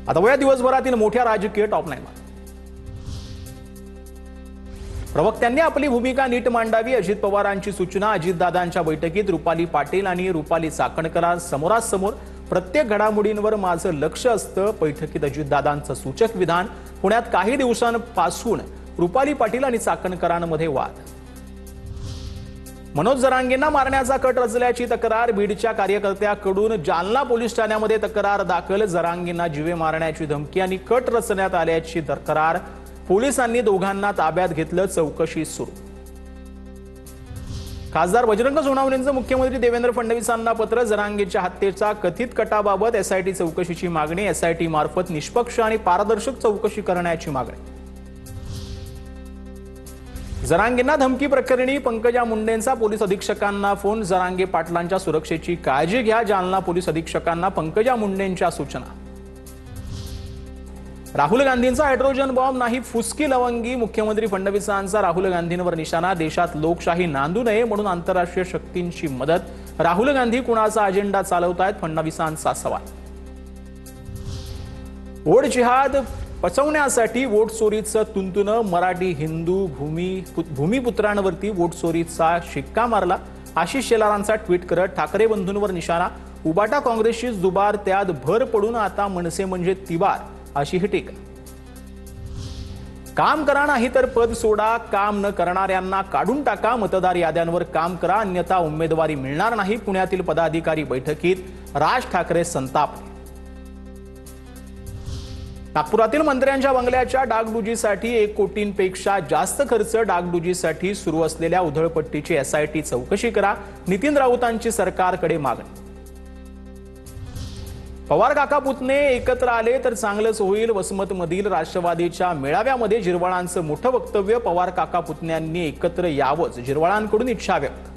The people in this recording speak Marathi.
आता वया दिवसभरातील मोठ्या राजकीय टॉप 9 प्रवक्त्यांनी आपली भूमिका नीट मांडावी अजित पवारांची सूचना। अजितदादांच्या बैठकीत रुपाली पाटील आणि रुपाली चाकणकर समोरासमोर प्रत्येक घडामोडींवर माझं लक्ष असतं। बैठकीत अजितदादांचं सूचक विधान। पुण्यात काही दिवसांपासून रुपाली पाटील आणि चाकणकरांमध्ये वाद। मनोज जरांगेंना मारण्याचा कट रचल्याची तक्रार। बीडच्या कार्यकर्त्याकडून जालना पोलीस ठाण्यामध्ये तक्रार दाखल। जरांगेंना जीवे मारण्याची धमकी आणि कट रचण्यात आल्याची तक्रार। पोलिसांनी दोघांना ताब्यात घेतलं। चौकशी सुरू। खासदार बजरंग सोनवणेंचं मुख्यमंत्री देवेंद्र फडणवीसांना पत्र। जरांगेंच्या हत्येचा कथित कटाबाबत एसआयटी चौकशीची मागणी। एसआयटी मार्फत निष्पक्ष आणि पारदर्शक चौकशी करण्याची मागणी। जरांगेंना धमकी प्रकरणी पंकजा मुंडेंचा पोलीस अधीक्षकांना फोन। जरांगे पाटलांच्या सुरक्षेची काळजी घ्या। जालना पोलीस अधीक्षकांना पंकजा मुंडेंच्या सूचना। राहुल गांधींचा हायड्रोजन बॉम्ब नाही फुसकी लवंगी। मुख्यमंत्री फडणवीसांचा राहुल गांधींवर निशाणा। देशात लोकशाही नांदू नये म्हणून आंतरराष्ट्रीय शक्तींची मदत। राहुल गांधी कुणाचा अजेंडा चालवतायत? फडणवीसांचा सवाल। वोट जिहाद पचवण्यासाठी वोट चोरीचं तुंतुनं। मराठी हिंदू भूमिपुत्रांवरती वोट चोरीचा शिक्का मारला। आशिष शेलारांचा ट्विट करत ठाकरे बंधूंवर निशाणा। उबाटा काँग्रेसची जुबार त्यात भर पडून आता मनसे म्हणजे तिबार अशी ही टीका। काम करा नाही तर पद सोडा। काम न करणाऱ्यांना काढून टाका। मतदार याद्यांवर काम करा अन्यथा उमेदवारी मिळणार नाही। पुण्यातील पदाधिकारी बैठकीत राज ठाकरे संतापले। नागपुरातील मंत्र्यांच्या बंगल्याच्या डागडुजीसाठी 1 कोटींपेक्षा जास्त खर्च। डागडुजीसाठी सुरू असलेल्या उधळपट्टीची एसआयटी चौकशी करा। नितीन राऊतांची सरकारकडे मागणी। पवार काका पुतणे एकत्र आले तर चांगलंच होईल। वसमतमधील राष्ट्रवादीच्या मेळाव्यामध्ये जिरवाळांचं मोठं वक्तव्य। पवार काका पुतण्यांनी एकत्र यावंच, जिरवाळांकडून इच्छा व्यक्त।